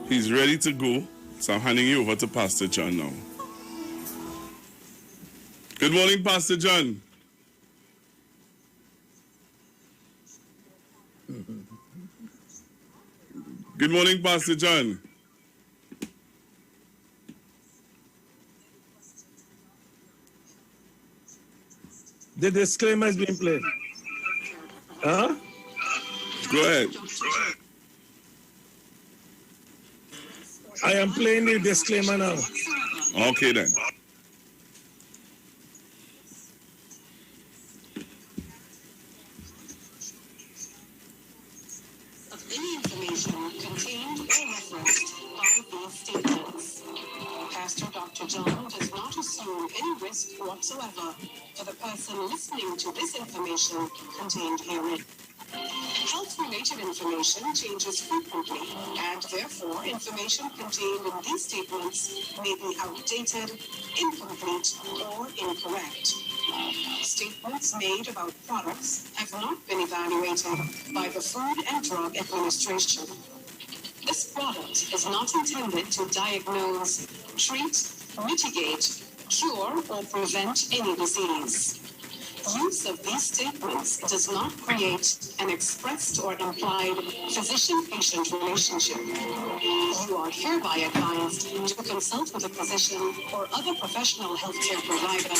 He's ready to go, so I'm handing you over to Pastor John now. Good morning, Pastor John. Good morning, Pastor John. The disclaimer is being played. Huh? Go ahead. I am playing the disclaimer now. Okay then. Of any information contained or referenced by these statements. Pastor Dr. John does not assume any risk whatsoever for the person listening to this information contained herein. Health-related information changes frequently, and therefore information contained in these statements may be outdated, incomplete, or incorrect. Statements made about products have not been evaluated by the Food and Drug Administration. This product is not intended to diagnose, treat, mitigate, cure, or prevent any disease. Use of these statements does not create an expressed or implied physician-patient relationship. You are hereby advised to consult with a physician or other professional healthcare provider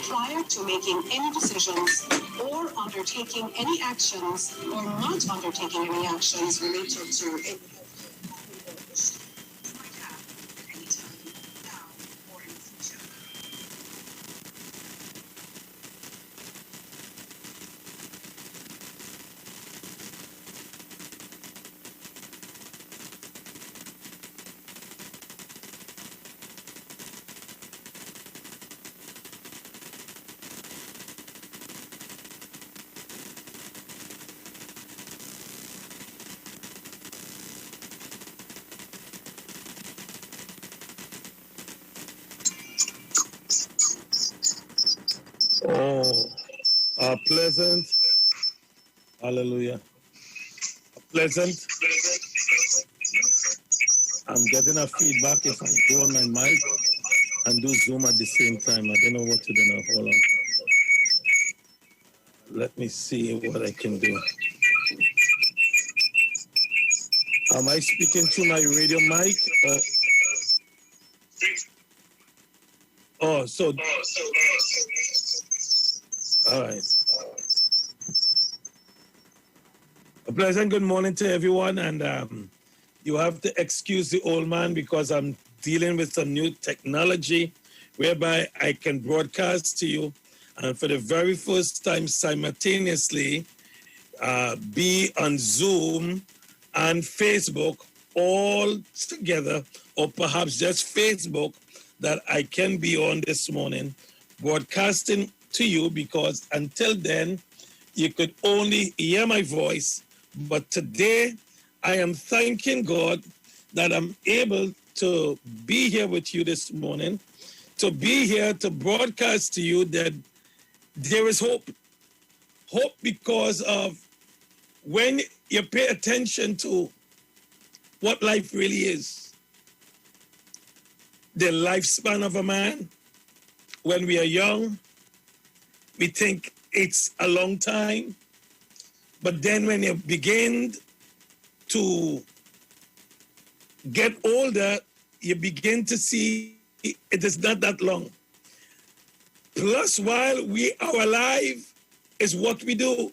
prior to making any decisions or undertaking any actions or not undertaking any actions related to any Pleasant. Hallelujah. Pleasant. I'm getting a feedback if I go on my mic and do Zoom at the same time. I don't know what to do now. Hold on. Let me see what I can do. Am I speaking through my radio mic? All right. A pleasant good morning to everyone, and you have to excuse the old man because I'm dealing with some new technology whereby I can broadcast to you and for the very first time simultaneously be on Zoom and Facebook all together, or perhaps just Facebook, that I can be on this morning broadcasting to you, because until then you could only hear my voice. But today I am thanking God that I'm able to be here with you this morning, to be here to broadcast to you that there is hope. Hope because of when you pay attention to what life really is. The lifespan of a man, when we are young, we think it's a long time. But then when you begin to get older, you begin to see it is not that long. Plus, while we are alive is what we do.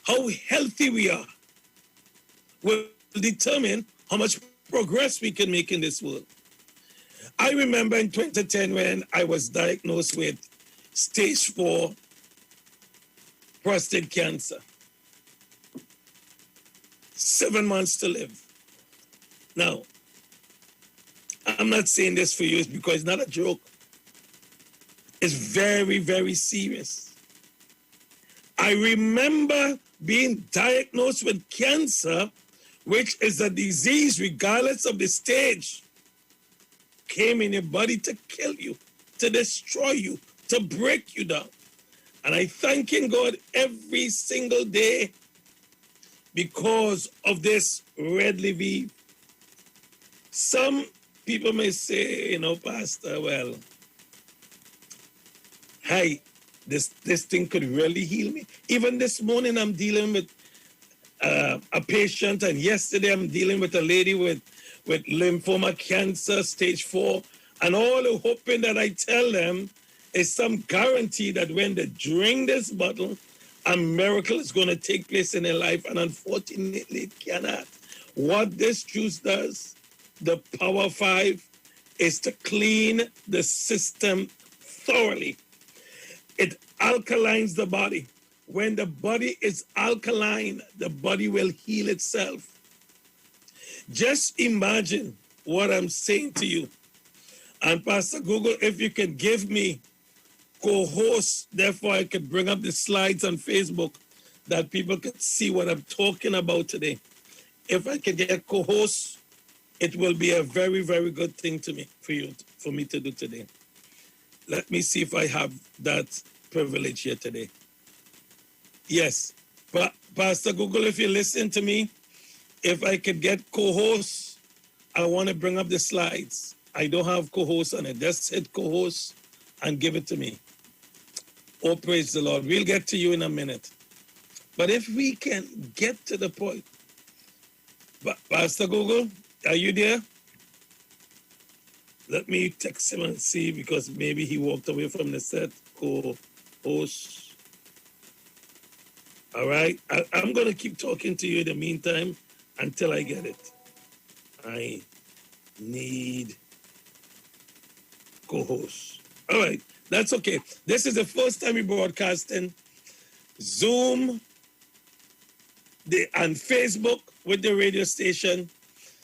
How healthy we are will determine how much progress we can make in this world. I remember in 2010 when I was diagnosed with stage 4 prostate cancer. 7 months to live. Now, I'm not saying this for you because it's not a joke. It's very, very serious. I remember being diagnosed with cancer, which is a disease, regardless of the stage, came in your body to kill you, to destroy you, to break you down. And I thanking God every single day because of this red leaf. Some people may say, Pastor, well, hey, this thing could really heal me. Even this morning, I'm dealing with a patient, and yesterday I'm dealing with a lady with lymphoma cancer, stage 4, and all the hoping that I tell them is some guarantee that when they drink this bottle, a miracle is going to take place in their life, and unfortunately it cannot. What this juice does, the Power 5, is to clean the system thoroughly. It alkalines the body. When the body is alkaline, the body will heal itself. Just imagine what I'm saying to you. And Pastor Google, if you can give me co-host, therefore I could bring up the slides on Facebook that people could see what I'm talking about today. If I could get co-host, it will be a very, very good thing to me, for me to do today. Let me see if I have that privilege here today. Yes, Pastor Google, if you listen to me, if I could get co-host, I want to bring up the slides. I don't have co-host on it. Just hit co-host and give it to me. Oh, praise the Lord. We'll get to you in a minute. But if we can get to the point. Pastor Google, are you there? Let me text him and see, because maybe he walked away from the set. Co-host. All right. I'm going to keep talking to you in the meantime until I get it. I need co-host. All right. That's okay. This is the first time we broadcasting Zoom and Facebook with the radio station.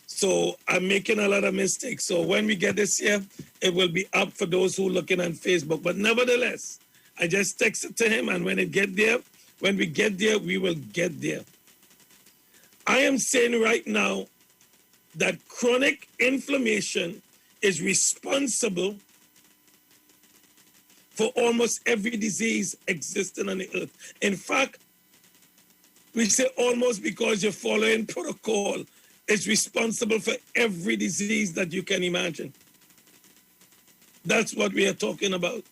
So I'm making a lot of mistakes. So when we get this here, it will be up for those who are looking on Facebook. But nevertheless, I just texted to him, and when we get there, we will get there. I am saying right now that chronic inflammation is responsible for almost every disease existing on the earth. In fact, we say almost because you're following protocol. It's responsible for every disease that you can imagine. That's what we are talking about.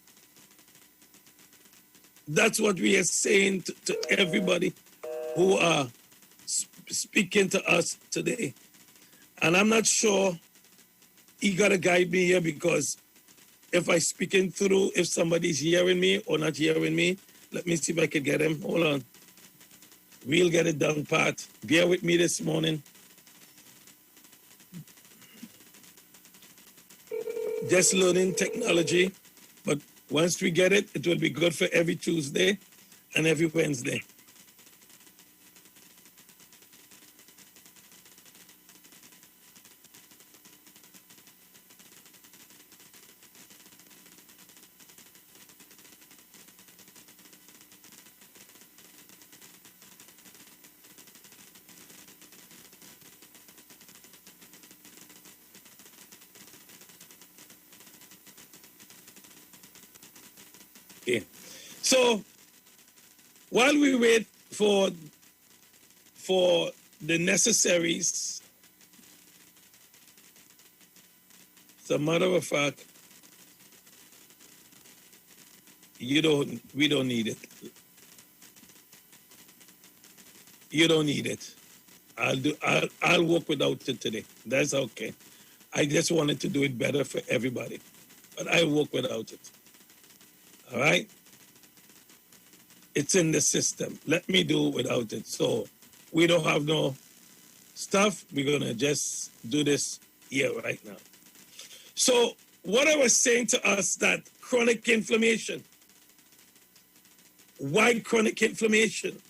That's what we are saying to everybody who are speaking to us today. And I'm not sure he got to guide me here, because if I speaking through, if somebody's hearing me or not hearing me, let me see if I can get him. Hold on. We'll get it done, Pat. Bear with me this morning. Just learning technology, but once we get it, it will be good for every Tuesday and every Wednesday. Okay. So while we wait for the necessaries, as a matter of fact, we don't need it. You don't need it. I'll work without it today. That's okay. I just wanted to do it better for everybody, but I'll work without it. All right? It's in the system. Let me do without it. So we don't have no stuff. We're going to just do this here right now. So what I was saying to us, that chronic inflammation. Why chronic inflammation?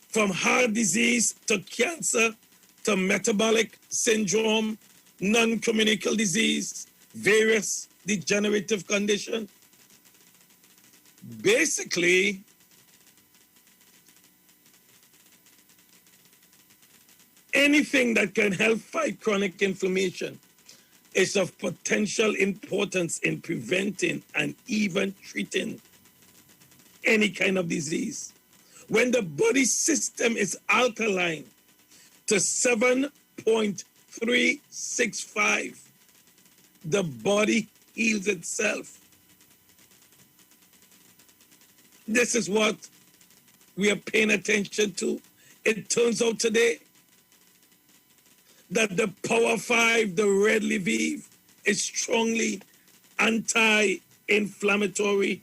From heart disease to cancer to metabolic syndrome, non-communicable disease, various degenerative condition. Basically, anything that can help fight chronic inflammation is of potential importance in preventing and even treating any kind of disease. When the body system is alkaline to 7.365, the body heals itself. This is what we are paying attention to. It turns out today that the Power 5, the Red Lviv, is strongly anti-inflammatory.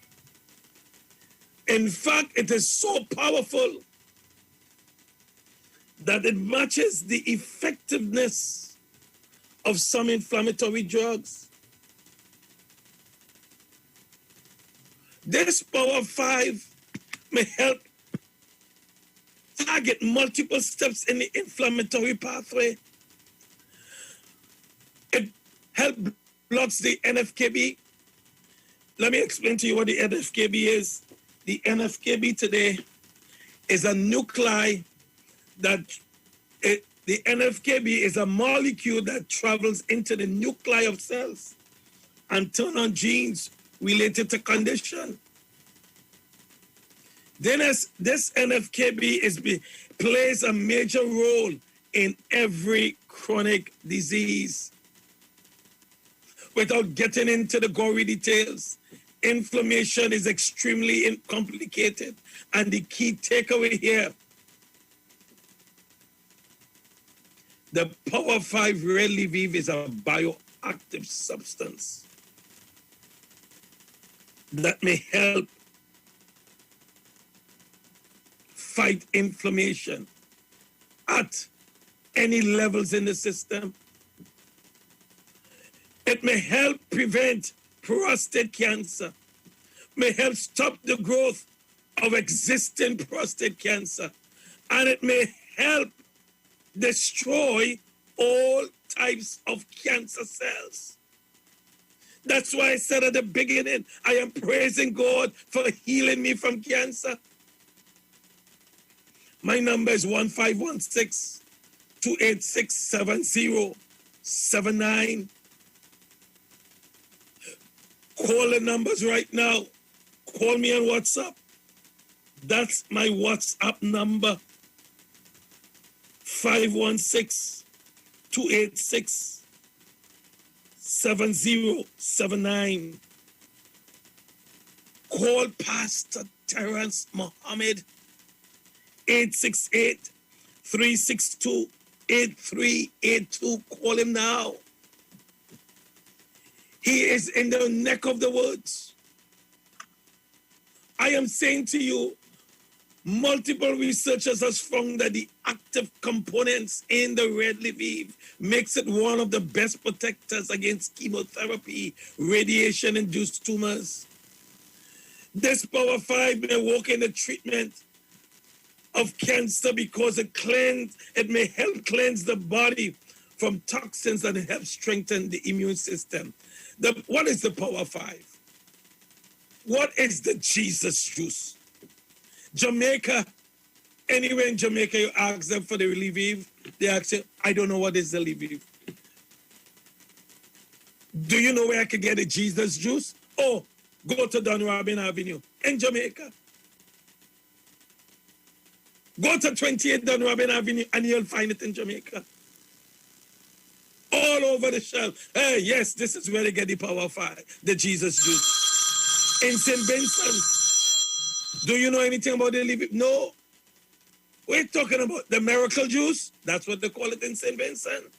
In fact, it is so powerful that it matches the effectiveness of some inflammatory drugs. This Power 5 may help target multiple steps in the inflammatory pathway. It helps blocks the NFKB. Let me explain to you what the NFKB is. The NFKB today is a nuclei the NFKB is a molecule that travels into the nuclei of cells and turn on genes related to condition. Then as this NFKB plays a major role in every chronic disease. Without getting into the gory details, inflammation is extremely complicated, and the key takeaway here, the Power 5 Red Lviv is a bioactive substance that may help fight inflammation at any levels in the system. It may help prevent prostate cancer, may help stop the growth of existing prostate cancer, and it may help destroy all types of cancer cells. That's why I said at the beginning, I am praising God for healing me from cancer. My number is 1516-286-7079. Call the numbers right now. Call me on WhatsApp. That's my WhatsApp number. 516-286-7079. Call Pastor Terence Mohammed. 868-362-8382. Call him now. He is in the neck of the woods. I am saying to you, multiple researchers have found that the active components in the Red Lviv makes it one of the best protectors against chemotherapy, radiation-induced tumors. This Power 5 may work in the treatment of cancer because it may help cleanse the body from toxins and help strengthen the immune system. What is the Power 5? What is the Jesus juice? Jamaica, anywhere in Jamaica, you ask them for the Lviv, they ask you, I don't know what is the Lviv. Do you know where I can get the Jesus juice? Oh, go to Don Robin Avenue in Jamaica. Go to 28 Don Robin Avenue and you'll find it in Jamaica. All over the shelf. Hey, yes, this is where they get the Power 5, the Jesus juice. In St. Vincent. Do you know anything about the Lviv? No. We're talking about the miracle juice. That's what they call it in St. Vincent.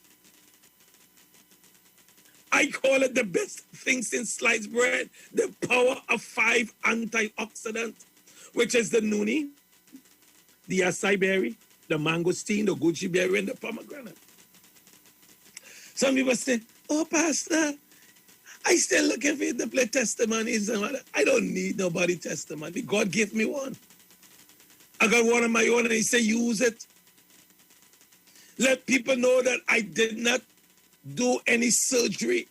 I call it the best thing since sliced bread. The Power of 5 antioxidant, which is the noonie, the acai berry, the mangosteen, the goji berry, and the pomegranate. Some people say, oh, Pastor, I still looking for you to play testimonies. I don't need nobody testimony. God gave me one. I got one of my own and he said, use it. Let people know that I did not do any surgery.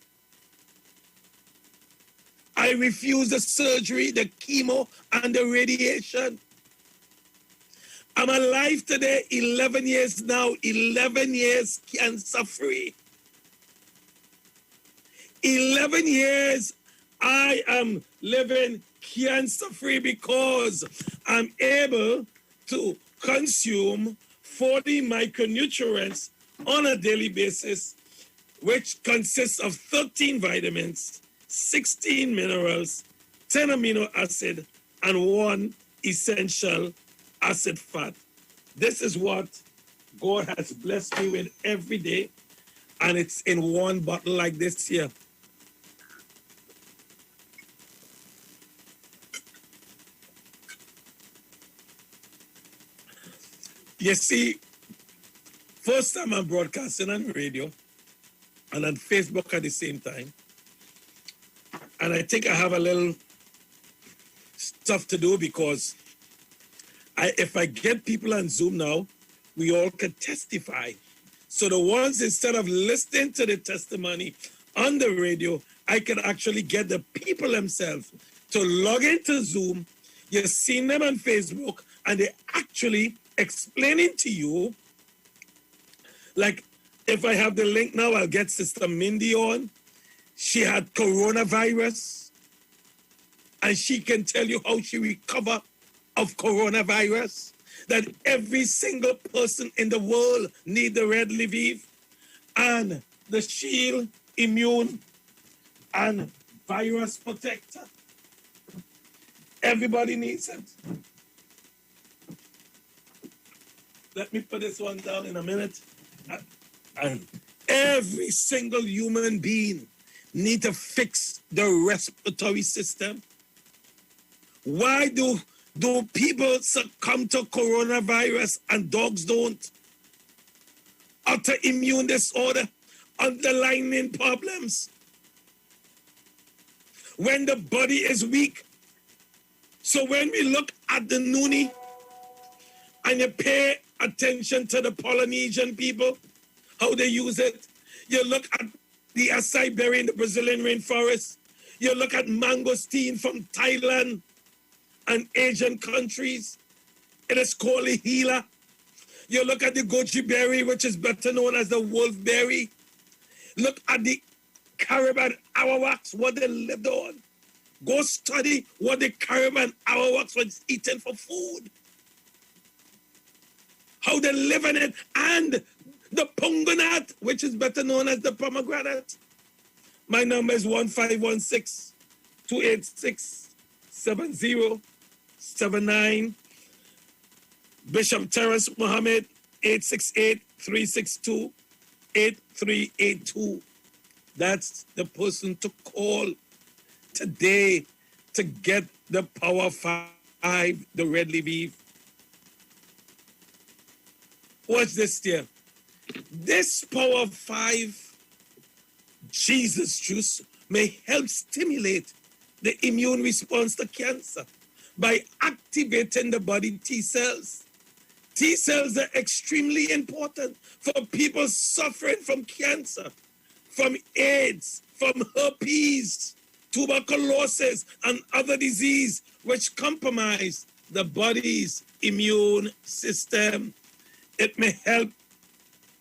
I refuse the surgery, the chemo, and the radiation. I'm alive today, 11 years now, 11 years cancer-free. 11 years I am living cancer-free because I'm able to consume 40 micronutrients on a daily basis, which consists of 13 vitamins, 16 minerals, 10 amino acid, and 1 essential acid fat. This is what God has blessed me with every day, and it's in one bottle like this here. You see, first time I'm broadcasting on radio and on Facebook at the same time. And I think I have a little stuff to do because if I get people on Zoom now, we all can testify. So the ones, instead of listening to the testimony on the radio, I can actually get the people themselves to log into Zoom. You've seen them on Facebook, and they're actually explaining to you. Like, if I have the link now, I'll get Sister Mindy on. She had coronavirus, and she can tell you how she recovered of coronavirus, that every single person in the world need the red Lviv and the shield immune and virus protector. Everybody needs it. Let me put this one down in a minute. And every single human being need to fix the respiratory system. Why do people succumb to coronavirus and dogs don't? Autoimmune disorder, underlying problems. When the body is weak. So when we look at the Noonie and you pay attention to the Polynesian people, how they use it, you look at the acai berry in the Brazilian rainforest, you look at mangosteen from Thailand and Asian countries, it is called a healer. You look at the goji berry, which is better known as the wolf berry. Look at the Caribbean arawaks, what they lived on. Go study what the Caribbean arawaks was eating for food. How they live in it, and the punganut, which is better known as the pomegranate. My number is 1516-286-7079. Bishop Terence Mohammed, 868-362-8382. That's the person to call today to get the Power 5, the Red Lviv. Watch this here. This Power 5 Jesus juice may help stimulate the immune response to cancer by activating the body T cells. T cells are extremely important for people suffering from cancer, from AIDS, from herpes, tuberculosis, and other disease which compromise the body's immune system. It may help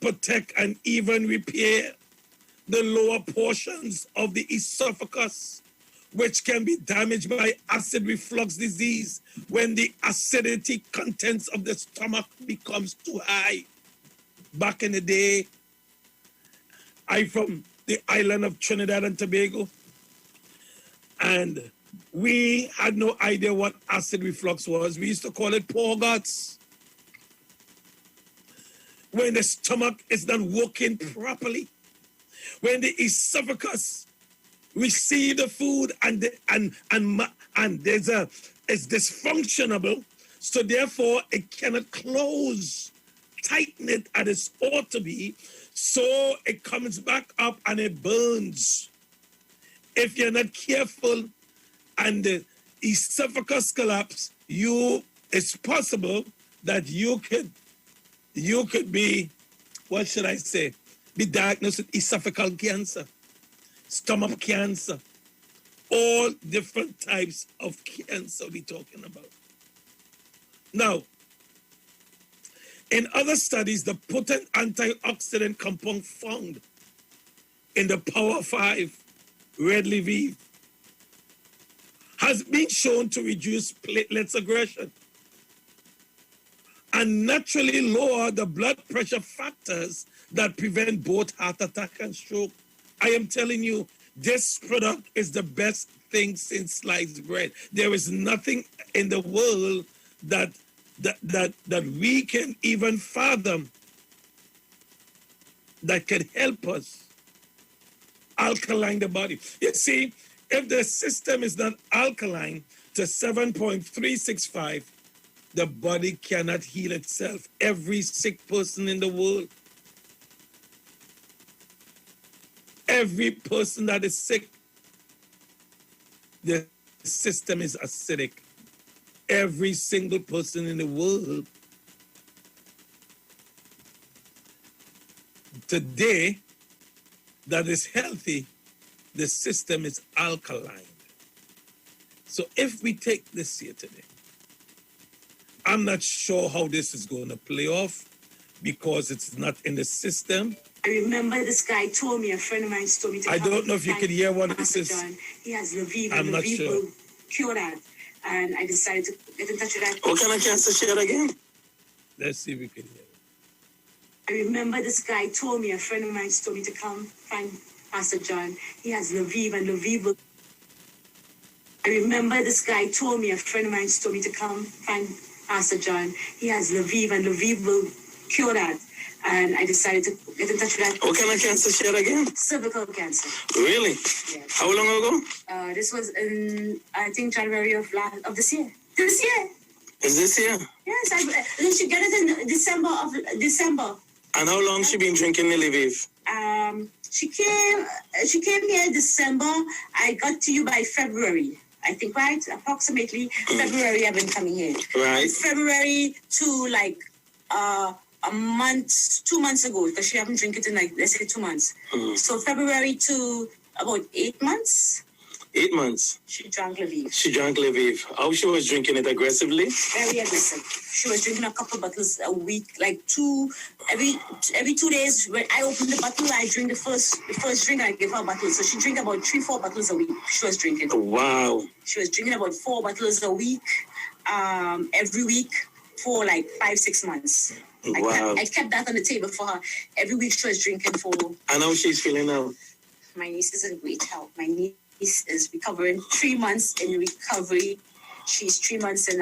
protect and even repair the lower portions of the esophagus, which can be damaged by acid reflux disease when the acidity contents of the stomach becomes too high. Back in the day, I'm from the island of Trinidad and Tobago, and we had no idea what acid reflux was. We used to call it poor guts. When the stomach is not working properly, when the esophagus receive the food and it's dysfunctional, so therefore it cannot close, tighten it as it ought to be, so it comes back up and it burns. If you're not careful and the esophagus collapse, it's possible that you could be, what should I say, be diagnosed with esophageal cancer, stomach cancer, all different types of cancer we're talking about. Now, in other studies, the potent antioxidant compound found in the Power 5 Red Lviv has been shown to reduce platelets aggression. and naturally lower the blood pressure factors that prevent both heart attack and stroke. I am telling you, this product is the best thing since sliced bread. There is nothing in the world that we can even fathom that can help us alkaline the body. You see, if the system is not alkaline to 7.365, the body cannot heal itself. Every sick person in the world, every person that is sick, the system is acidic. Every single person in the world today that is healthy, the system is alkaline. So if we take this here today, I'm not sure how this is going to play off because it's not in the system. I remember this guy told me, a friend of mine told me to I don't know if you could hear what this is. He has Lviv, I'm and not Lviv sure. will cure that. And I decided to get in touch with that. What kind of cancer share again? Let's see if we can hear it. I remember this guy told me, a friend of mine told me to come find Pastor John. He has Lviv, and Lviv will... I remember this guy told me, a friend of mine told me to come find Pastor John. He has Lviv, and Lviv will cure that. And I decided to get in touch with that. What kind of cancer share again? Cervical cancer. Really? Yes. How long ago? This was in, I think, January of this year. This year? Is this year? Yes, then she got it in December. And how long she been drinking the Lviv? She came here in December. I got to you by February. I think, right? Approximately February I've been coming here. Right. February to like a month, 2 months ago, because she haven't drank it in like, let's say 2 months. So February to about 8 months. 8 months. She drank Lviv. She drank Lviv. How she was drinking it aggressively? Very aggressive. She was drinking a couple bottles a week, like every 2 days. When I opened the bottle, I drink the first drink, I give her a bottle. So she drink about 3-4 bottles a week. She was drinking. Wow. She was drinking about 4 bottles a week, every week for like 5-6 months. Wow. I kept that on the table for her. Every week she was drinking for. And how she's feeling now? My niece is in great health. My niece is recovering, 3 months in recovery. She's 3 months in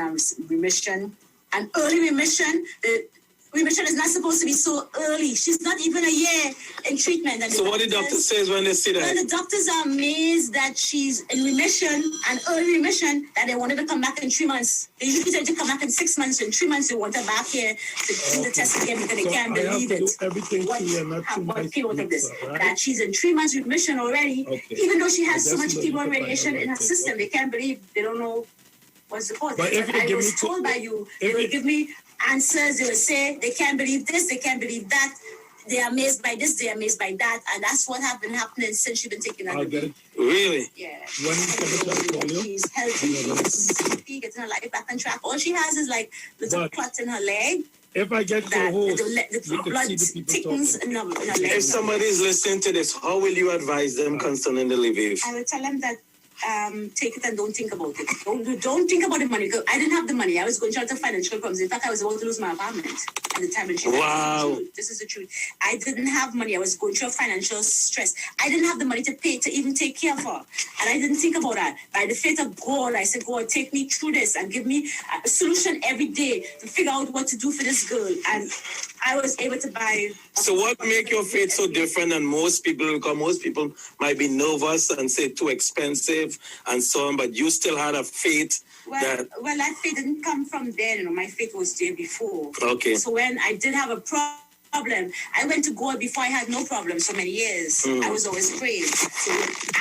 remission. And early remission, the remission is not supposed to be so early. She's not even a year in treatment. And So what the doctor says when they see that? Well, the doctors are amazed that she's in remission and early remission, that they wanted to come back in 3 months. They usually tend to come back in 6 months. In 3 months, they want her back here to do the test again because they can't believe it. Everything What came out of this? Right? That she's in 3 months remission already, even though she has so much chemo and radiation in her system. They can't believe, they don't know what's the cause. But if I was told by you, they will give me answers. They will say they can't believe this, they can't believe that. They are amazed by this, they are amazed by that, and that's what has been happening since she's been taking her. Really? Yeah. When she's healthy, she's happy, getting her life back on track. All she has is like little clots in her leg. If I get the host, the blood thickens in her leg. If somebody is listening to this, how will you advise them concerning the Lviv? I will tell them that take it and don't think about it. Don't think about the money. Because I didn't have the money. I was going through financial problems. In fact, I was about to lose my apartment at the time when she died. Wow. This is the truth. I didn't have money. I was going through financial stress. I didn't have the money to pay to even take care of her. And I didn't think about that. By the faith of God, I said, God, take me through this and give me a solution every day to figure out what to do for this girl. And I was able to buy. So what make your faith so different than most people? Because most people might be nervous and say too expensive and so on, but you still had a faith. Well, that faith didn't come from there. My faith was there before. Okay. So when I did have a problem, I went to God before I had no problem so many years. I was always praying. So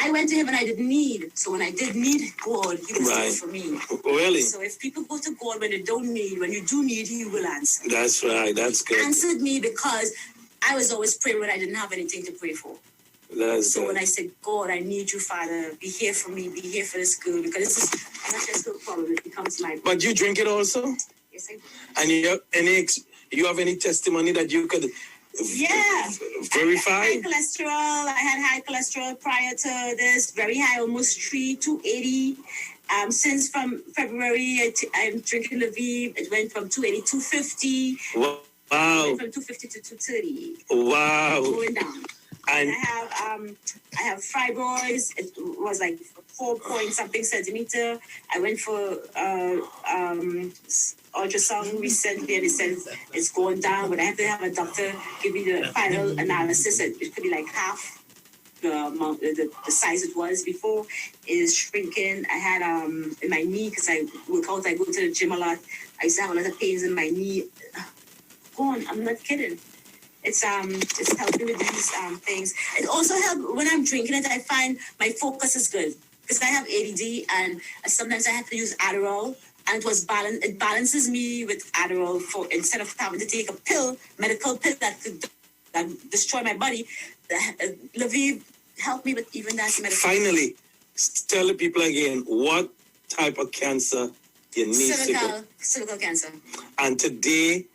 I went to him and I didn't need. So when I did need God, he was there for me. Really? So if people go to God when they don't need, when you do need, he will answer. That's right. That's good. He answered me because I was always praying when I didn't have anything to pray for. That's so good. When I said, God, I need you, Father, be here for me, be here for this girl, because this is not just a problem, it becomes my. But you drink it also? Yes, I do. And you have any testimony that you could verify? High cholesterol. I had high cholesterol prior to this, very high, almost 280. Since from February, I'm drinking Lviv. It went from 280 to 250. Wow. It went from 250 to 230. Wow. Going down. And And I have fibroids. It was like 4 point something centimeter. I went for ultrasound recently, and it says it's going down. But I have to have a doctor give me the final analysis. It could be like half the amount, the size it was before is shrinking. I had in my knee, because I work out. I go to the gym a lot. I used to have a lot of pains in my knee. Go on, I'm not kidding. It's helping with these things. It also helps when I'm drinking it. I find my focus is good because I have ADD, and sometimes I have to use Adderall, and it balances me with Adderall for instead of having to take a pill, medical pill that could destroy my body. Lviv helped me with even that medical. finally, tell the people again what type of cancer you need to go. Cervical cancer. And today,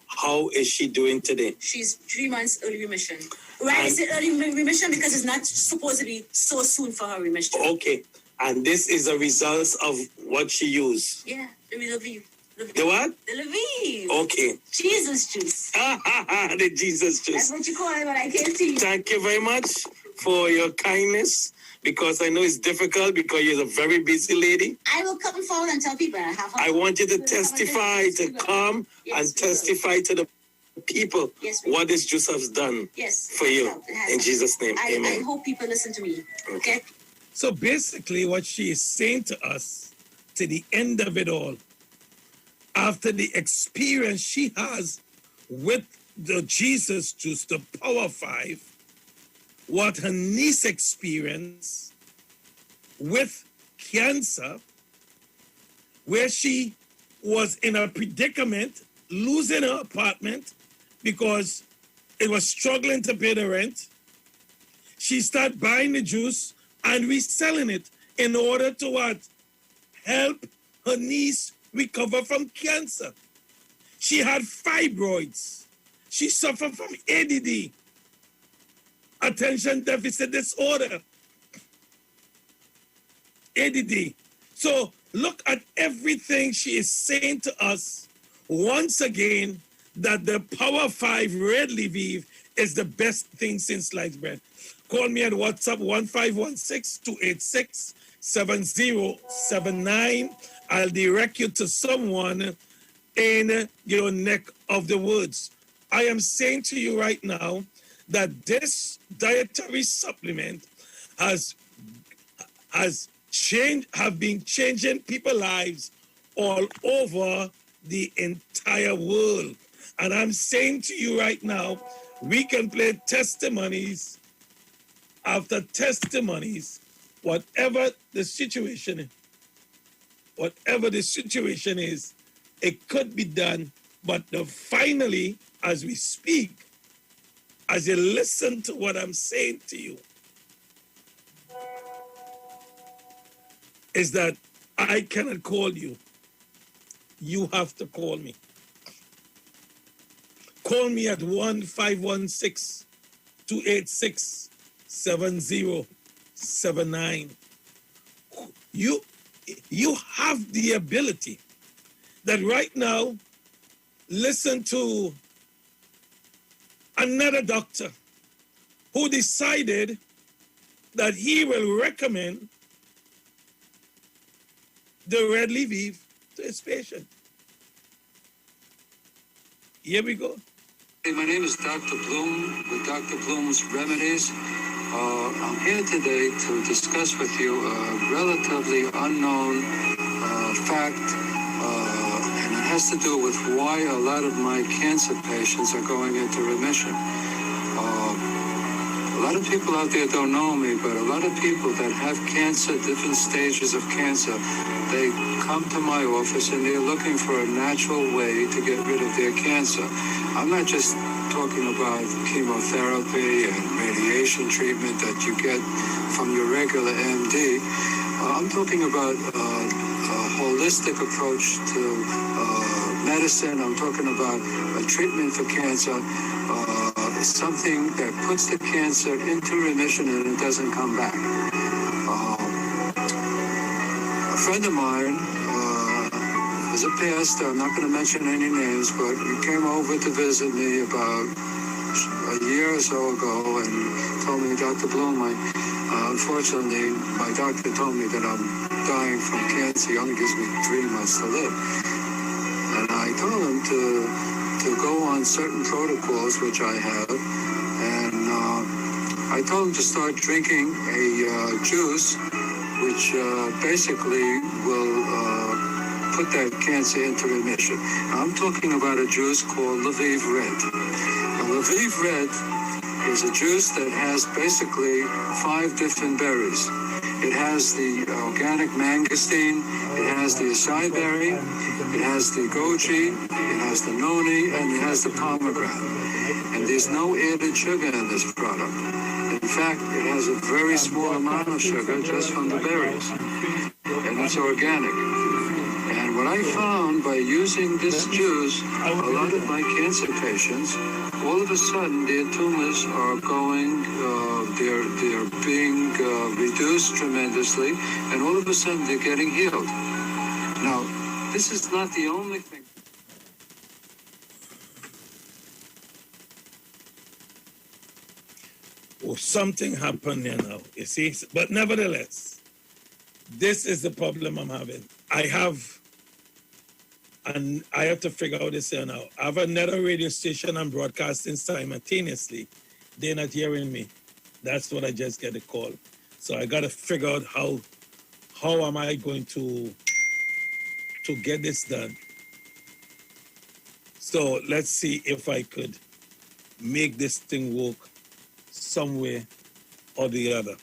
how is she doing today? She's 3 months early remission. Why is it early remission? Because it's not supposed to be so soon for her remission. Okay. And this is a result of what she used. Yeah, the Lviv. The what? The Lviv. Okay. Jesus juice. The Jesus That's juice. what you call it when I came to you. Thank you very much for your kindness, because I know it's difficult because you're a very busy lady. I will come forward and tell people. I want you to testify, to come and testify to the people what this juice has done for you. In Jesus' name, I amen. hope people listen to me. Okay? So basically, what she is saying to us, to the end of it all, after the experience she has with the Jesus juice, the Power 5, what her niece experienced with cancer, where she was in a predicament, losing her apartment because it was struggling to pay the rent. She started buying the juice and reselling it in order to what? Help her niece recover from cancer. She had fibroids. She suffered from ADD, attention deficit disorder, ADD. So look at everything she is saying to us once again, that the Power 5 Red Lviv is the best thing since sliced bread. Call me at WhatsApp 1516-286-7079. I'll direct you to someone in your neck of the woods. I am saying to you right now that this dietary supplement have been changing people's lives all over the entire world. And I'm saying to you right now, we can play testimonies after testimonies, whatever the situation is, it could be done. But finally, as we speak, as you listen to what I'm saying to you, is that I cannot call you. You have to call me. Call me at 1-516-286-7079. You have the ability that right now, listen to another doctor who decided that he will recommend the Red Lviv to his patient. Here we go. Hey, my name is Dr. Bloom with Dr. Bloom's Remedies. I'm here today to discuss with you a relatively unknown fact, and it has to do with why a lot of my cancer patients are going into remission. A lot of people out there don't know me, but a lot of people that have cancer, different stages of cancer, they come to my office and they're looking for a natural way to get rid of their cancer. I'm not just talking about chemotherapy and radiation treatment that you get from your regular MD. I'm talking about a holistic approach to medicine. I'm talking about a treatment for cancer, something that puts the cancer into remission and it doesn't come back. friend of mine was a pastor. I'm not going to mention any names, but he came over to visit me about a year or so ago and told me, Dr. Bloom, unfortunately, my doctor told me that I'm dying from cancer. He only gives me 3 months to live. And I told him to go on certain protocols, which I have. And I told him to start drinking a juice, which basically will put that cancer into remission. Now, I'm talking about a juice called Lviv Red. Now, Lviv Red is a juice that has basically 5 different berries. It has the organic mangosteen, it has the acai berry, it has the goji, it has the noni, and it has the pomegranate. And there's no added sugar in this product. In fact, it has a very small amount of sugar just from the berries, and it's organic. And what I found by using this juice, a lot of my cancer patients, all of a sudden their tumors are going, they're being reduced tremendously, and all of a sudden they're getting healed. Now, this is not the only thing. Oh, something happened there now, you see? But nevertheless, this is the problem I'm having. I have to figure out this here now. I have another radio station I'm broadcasting simultaneously. They're not hearing me. That's what I just get a call. So I got to figure out how am I going to get this done. So let's see if I could make this thing work some way or the other.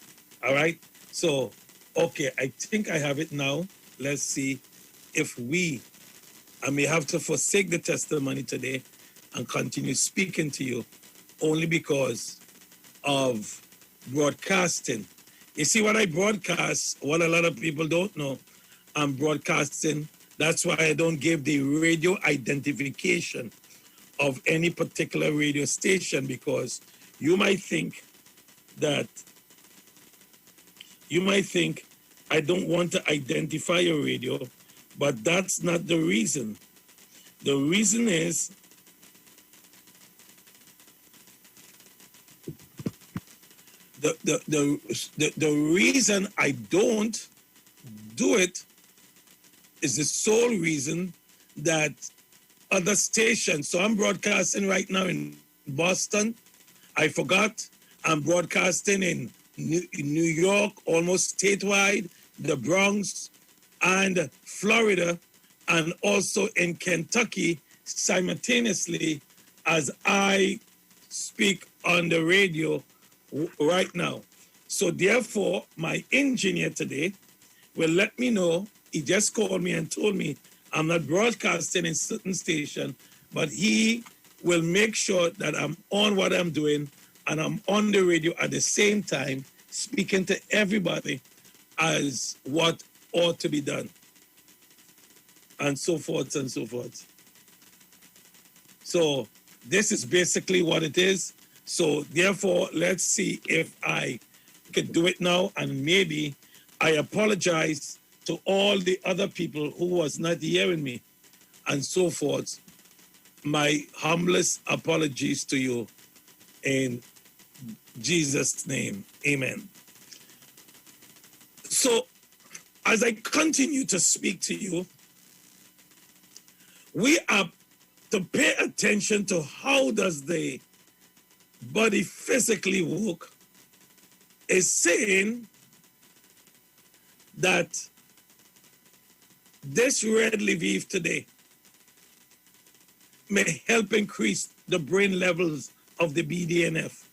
All right? So, okay, I think I have it now. Let's see if I may have to forsake the testimony today and continue speaking to you only because of broadcasting. You see, what I broadcast, what a lot of people don't know, I'm broadcasting. That's why I don't give the radio identification of any particular radio station, because you might think I don't want to identify your radio, but that's not the reason. The reason is the reason I don't do it is the sole reason that other stations. So I'm broadcasting right now in Boston. I forgot I'm broadcasting in New York, almost statewide, the Bronx, and Florida, and also in Kentucky simultaneously as I speak on the radio right now. So therefore, my engineer today will let me know. He just called me and told me I'm not broadcasting in certain station, but he will make sure that I'm on what I'm doing and I'm on the radio at the same time, speaking to everybody as what ought to be done, and so forth and so forth. So this is basically what it is. So therefore, let's see if I could do it now, and maybe I apologize to all the other people who was not hearing me and so forth. My humblest apologies to you in Jesus' name. Amen. So as I continue to speak to you, we are to pay attention to how does the body physically work. Is saying that this red Lviv today may help increase the brain levels of the BDNF.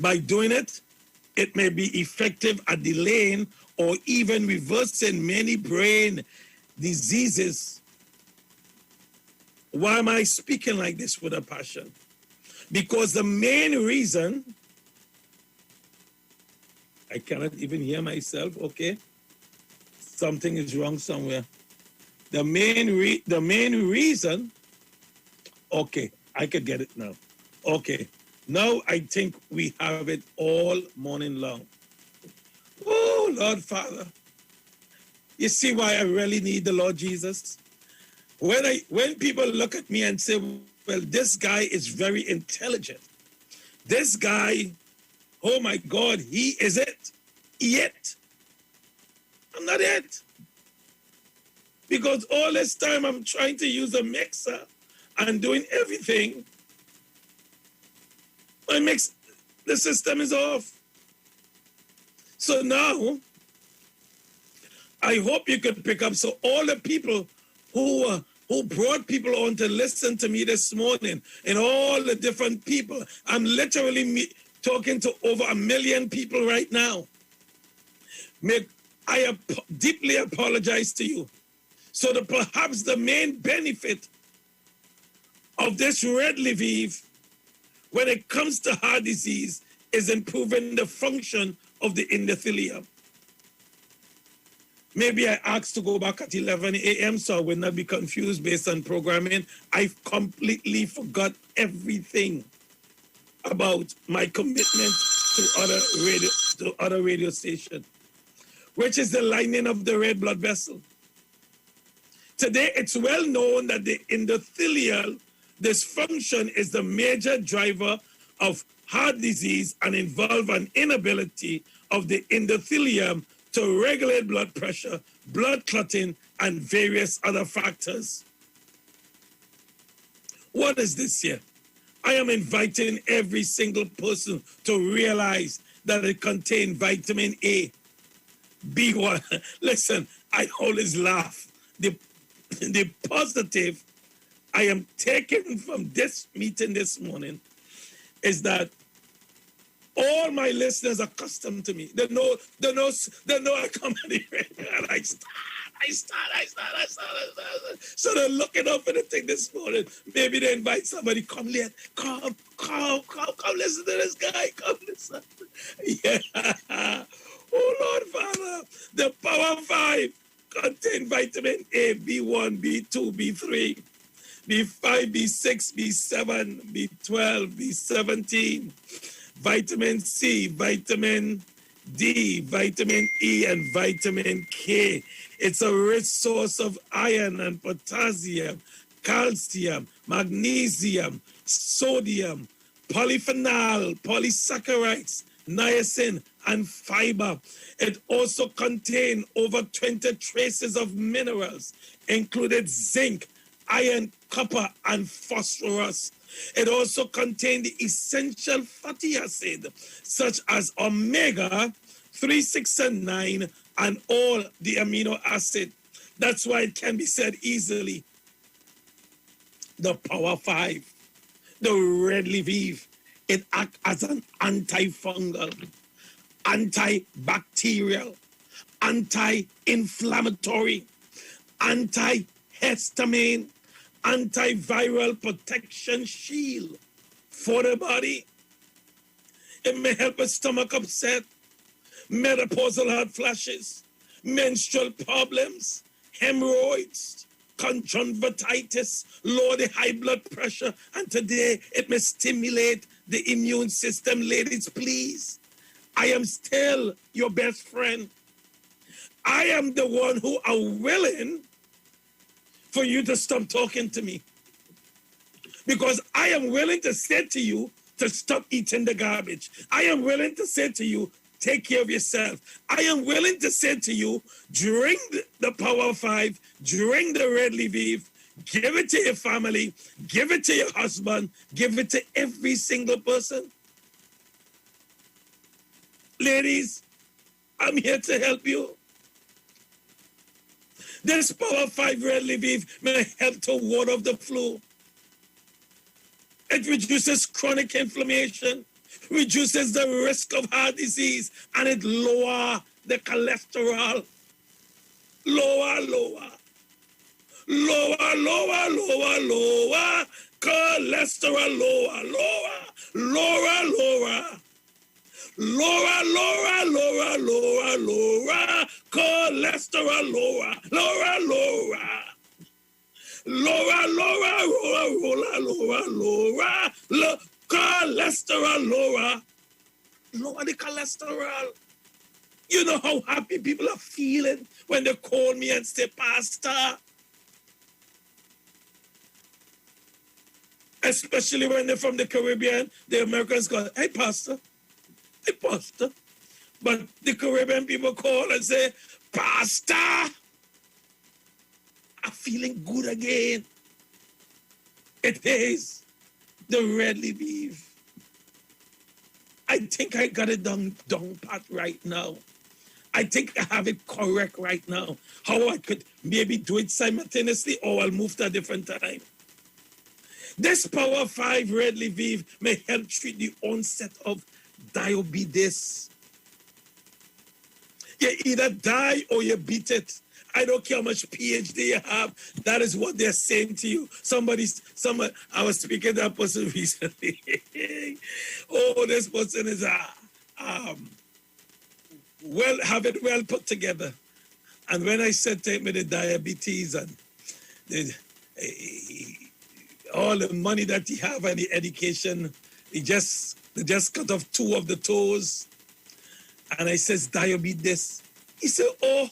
By doing it, it may be effective at delaying or even reversing many brain diseases. Why am I speaking like this with a passion? Because the main reason, I cannot even hear myself, okay? Something is wrong somewhere. The main reason, okay, I could get it now. Okay, now I think we have it all morning long. Oh, Lord Father, You see why I really need the Lord Jesus? When people look at me and say, well, this guy is very intelligent. This guy, oh my God, he is it. Yet, I'm not it. Because all this time I'm trying to use a mixer and doing everything. The system is off. So now, I hope you could pick up. So all the people who brought people on to listen to me this morning, and all the different people, I'm literally talking to over 1 million people right now. I deeply apologize to you. So that perhaps the main benefit of this red Lviv when it comes to heart disease is improving the function of the endothelium. Maybe I asked to go back at 11 a.m. so I would not be confused based on programming. I completely forgot everything about my commitment to other radio station, which is the lining of the red blood vessel. Today, it's well known that the endothelial dysfunction is the major driver of heart disease and involve an inability of the endothelium to regulate blood pressure, blood clotting, and various other factors. What is this here? I am inviting every single person to realize that it contains vitamin A, B1. Listen, I always laugh. The positive I am taking from this meeting this morning is that all my listeners are accustomed to me. They know I come on the radio and I start. So they're looking up for the thing this morning. Maybe they invite somebody, come late, come listen to this guy, come listen. Yeah. Oh Lord Father, the Power 5 contain vitamin A, B1, B2, B3, B5, B6, B7, B12, B17, vitamin C, vitamin D, vitamin E, and vitamin K. It's a rich source of iron and potassium, calcium, magnesium, sodium, polyphenol, polysaccharides, niacin, and fiber. It also contains over 20 traces of minerals, including zinc, iron, copper, and phosphorus. It also contains the essential fatty acid, such as omega 3, 6, and 9, and all the amino acid. That's why it can be said easily. The Power 5, the red Lviv, it acts as an antifungal, antibacterial, anti-inflammatory, antihistamine, antiviral protection shield for the body. It may help with stomach upset, menopausal hot flashes, menstrual problems, hemorrhoids, conjunctivitis, lower the high blood pressure, and today it may stimulate the immune system. Ladies, please, I am still your best friend. I am the one who are willing for you to stop talking to me. Because I am willing to say to you to stop eating the garbage. I am willing to say to you, take care of yourself. I am willing to say to you, drink the Power 5, drink the red Lviv, give it to your family, give it to your husband, give it to every single person. Ladies, I'm here to help you. This Power 5 red Lviv may help to ward off the flu. It reduces chronic inflammation, reduces the risk of heart disease, and it lowers the cholesterol. Lower cholesterol, lower cholesterol, cholesterol, lower the cholesterol. You know how happy people are feeling when they call me and say, Pastor, especially when they're from the Caribbean, the Americans call, hey, Pastor, hey, Pastor. But the Caribbean people call and say, Pastor, I'm feeling good again. It is the red leaf. I think I got it down pat right now. I think I have it correct right now. How I could maybe do it simultaneously or I'll move to a different time. This Power 5 red leaf may help treat the onset of diabetes. You either die or you beat it. I don't care how much PhD you have. That is what they're saying to you. I was speaking to that person recently. Oh, this person is have it well put together. And when I said take me the diabetes and all the money that he have and the education, they just cut off 2 of the toes. And I says, diabetes. He said, oh,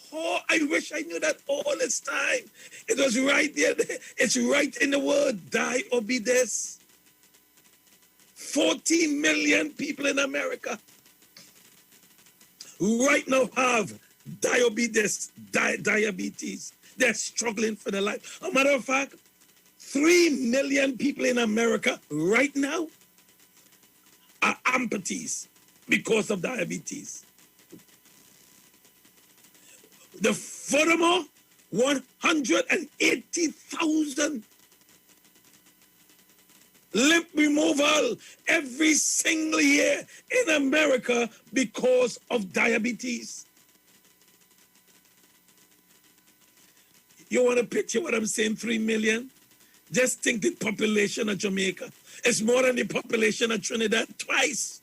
I wish I knew that all this time. It was right there. It's right in the word, diabetes. 40 million people in America right now have diabetes. They're struggling for their life. As a matter of fact, 3 million people in America right now are amputees because of diabetes. Furthermore, 180,000 limb removal every single year in America because of diabetes. You want to picture what I'm saying, 3 million? Just think the population of Jamaica. It's more than the population of Trinidad twice.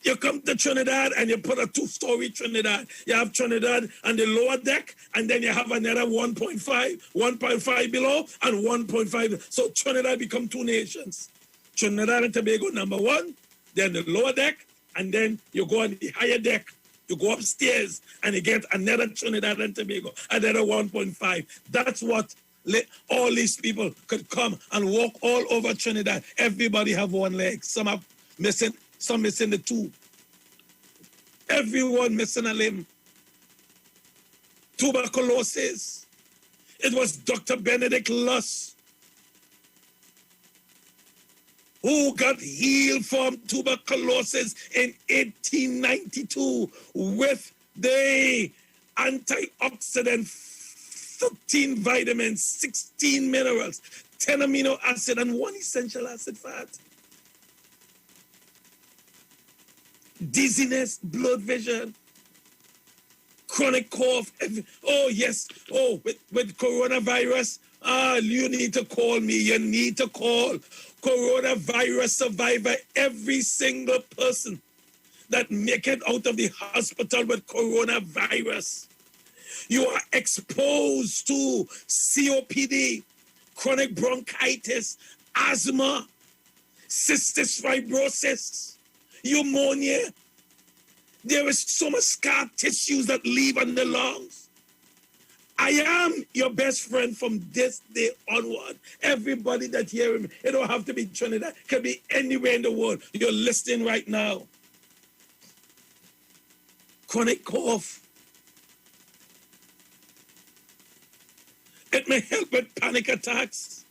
You come to Trinidad and you put a 2-story Trinidad. You have Trinidad on the lower deck, and then you have another 1.5 below, and 1.5. So Trinidad become 2 nations. Trinidad and Tobago, number 1, then the lower deck, and then you go on the higher deck. You go upstairs, and you get another Trinidad and Tobago, another 1.5. That's what all these people could come and walk all over Trinidad. Everybody have 1 leg. Some are missing. Some missing the 2. Everyone missing a limb. Tuberculosis. It was Dr. Benedict Luss who got healed from tuberculosis in 1892 with the antioxidant 13 vitamins, 16 minerals, 10 amino acid, and 1 essential acid fat. Dizziness, blood vision, chronic cough. Oh, yes. Oh, with coronavirus, you need to call me. You need to call coronavirus survivor. Every single person that make it out of the hospital with coronavirus, you are exposed to COPD, chronic bronchitis, asthma, cystic fibrosis, pneumonia. There is so much scar tissues that leave on the lungs. I am your best friend from this day onward. Everybody that hearing me, it don't have to be Trinidad, it can be anywhere in the world. You're listening right now. Chronic cough. It may help with panic attacks,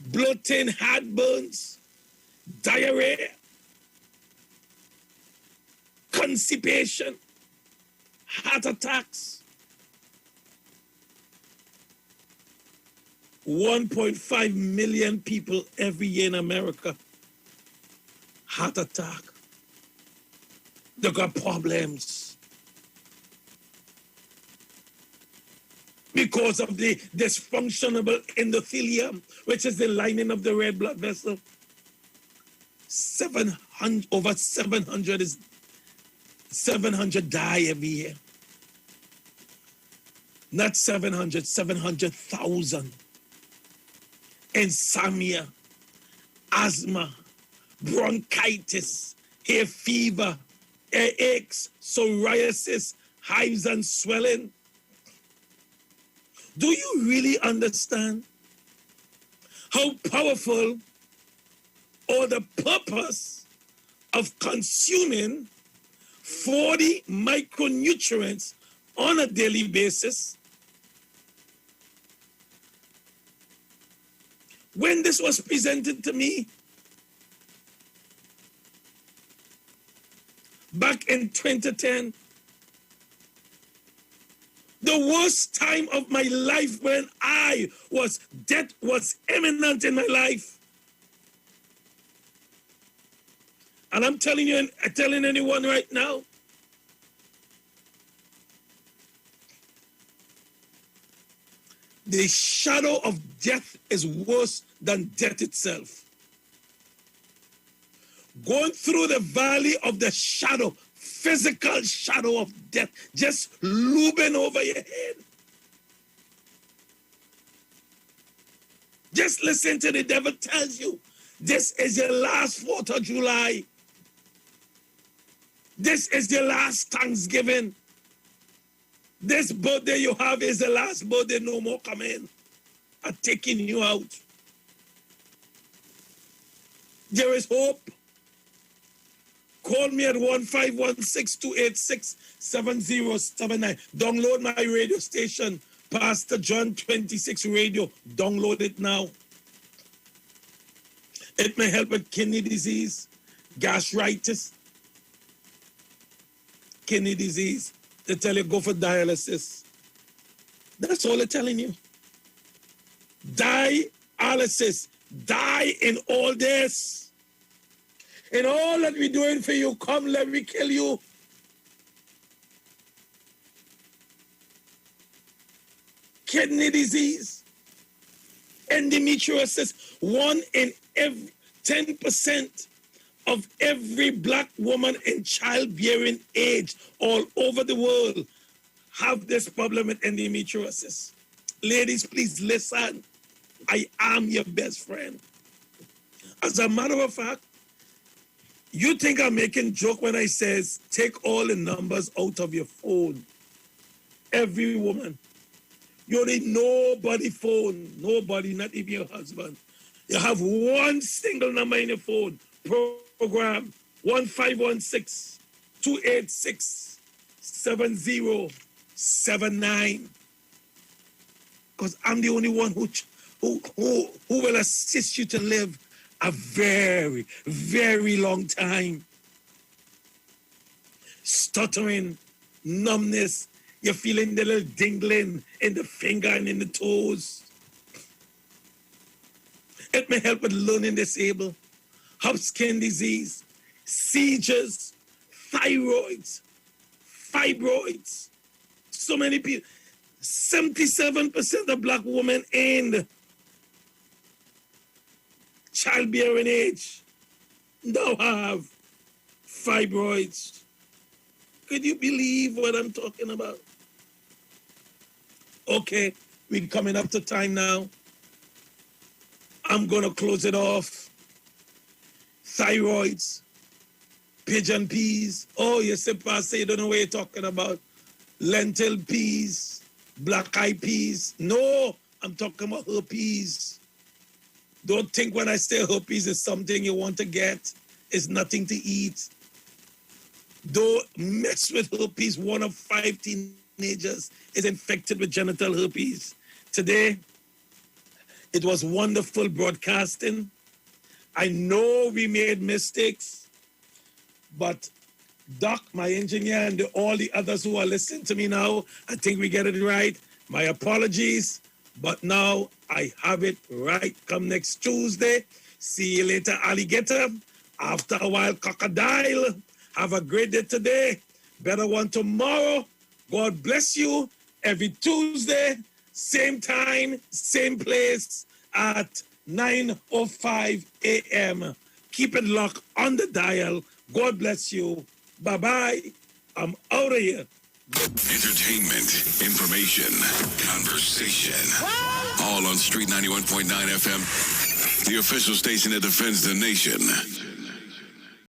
bloating, heartburns, diarrhea, constipation, heart attacks. 1.5 million people every year in America, heart attack. They got problems because of the dysfunctional endothelium, which is the lining of the red blood vessel. Over 700 die every year. Not 700, 700,000. Insomnia, asthma, bronchitis, hay fever, earaches, psoriasis, hives and swelling. Do you really understand how powerful or the purpose of consuming 40 micronutrients on a daily basis? When this was presented to me back in 2010, the worst time of my life when death was imminent in my life. And I'm telling you, telling anyone right now, the shadow of death is worse than death itself. Going through the valley of the shadow, physical shadow of death, just looming over your head. Just listen to the devil tells you, this is your last 4th of July. This is your last Thanksgiving. This birthday you have is the last birthday, no more coming. I'm taking you out. There is hope. Call me at 1516-286-7079. Download my radio station, Pastor John 26 Radio. Download it now. It may help with kidney disease, gastritis, kidney disease. They tell you go for dialysis. That's all they're telling you. Dialysis. Die in all this. In all that we're doing for you, come, let me kill you. Kidney disease, endometriosis. 1 in every 10% of every black woman in childbearing age all over the world have this problem with endometriosis. Ladies, please listen. I am your best friend. As a matter of fact, you think I'm making joke when I says take all the numbers out of your phone. Every woman. You need nobody phone. Nobody, not even your husband. You have one single number in your phone. Program 1516-286-7079. Because I'm the only one who will assist you to live a very, very long time. Stuttering, numbness, you're feeling the little dingling in the finger and in the toes. It may help with learning disabled, skin disease, seizures, thyroids, fibroids. So many people, 77% of black women in childbearing age now have fibroids. Could you believe what I'm talking about? Okay, we're coming up to time now. I'm going to close it off. Thyroids, pigeon peas. Oh, you say, Pastor, you don't know what you're talking about. Lentil peas, black-eyed peas. No, I'm talking about herpes. Don't think when I say herpes is something you want to get. It's nothing to eat. Don't mess with herpes. 1 of 5 teenagers is infected with genital herpes. Today, it was wonderful broadcasting. I know we made mistakes, but Doc, my engineer, and all the others who are listening to me now, I think we get it right. My apologies, but now I have it right. Come next Tuesday. See you later, alligator. After a while, crocodile. Have a great day today. Better one tomorrow. God bless you. Every Tuesday, same time, same place at 9:05 a.m. Keep it locked on the dial. God bless you. Bye-bye. I'm out of here. Entertainment, information, conversation. All on Street 91.9 FM, the official station that defends the nation.